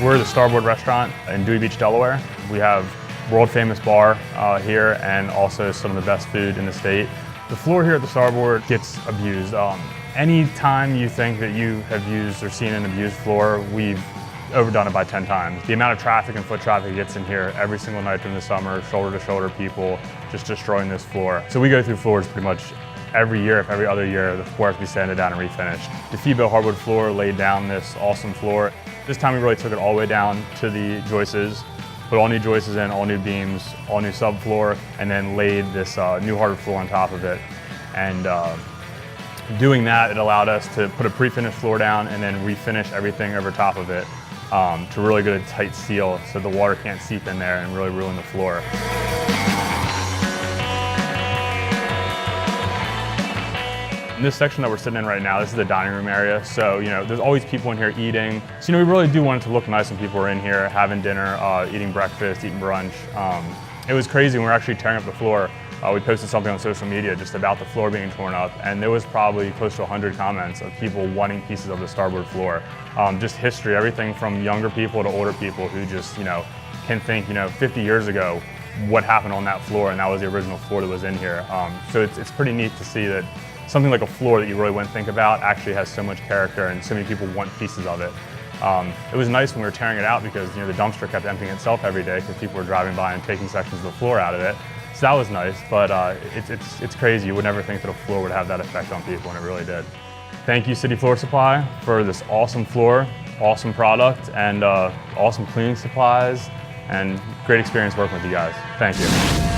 We're the Starboard Restaurant in Dewey Beach, Delaware. We have world famous bar here and also some of the best food in the state. The floor here at the Starboard gets abused. Anytime you think that you have used or seen an abused floor, we've overdone it by 10 times. The amount of traffic and foot traffic gets in here every single night during the summer, shoulder to shoulder people just destroying this floor. So we go through floors pretty much every year, if every other year, the floor has to be sanded down and refinished. DiFebo Hardwood Floor laid down this awesome floor. This time we really took it all the way down to the joists, put all new joists in, all new beams, all new subfloor, and then laid this new hardwood floor on top of it. And doing that, it allowed us to put a pre-finished floor down and then refinish everything over top of it to really get a tight seal so the water can't seep in there and really ruin the floor. In this section that we're sitting in right now, this is the dining room area. So, there's always people in here eating. So, we really do want it to look nice when people are in here having dinner, eating breakfast, eating brunch. It was crazy when we were actually tearing up the floor. We posted something on social media just about the floor being torn up, and there was probably close to 100 comments of people wanting pieces of the Starboard floor. Just history, everything from younger people to older people who just, can think, 50 years ago, what happened on that floor, and that was the original floor that was in here. So it's pretty neat to see that something like a floor that you really wouldn't think about actually has so much character and so many people want pieces of it. It was nice when we were tearing it out because the dumpster kept emptying itself every day because people were driving by and taking sections of the floor out of it. So that was nice, but it's crazy. You would never think that a floor would have that effect on people, and it really did. Thank you, City Floor Supply, for this awesome floor, awesome product, and awesome cleaning supplies, and great experience working with you guys. Thank you.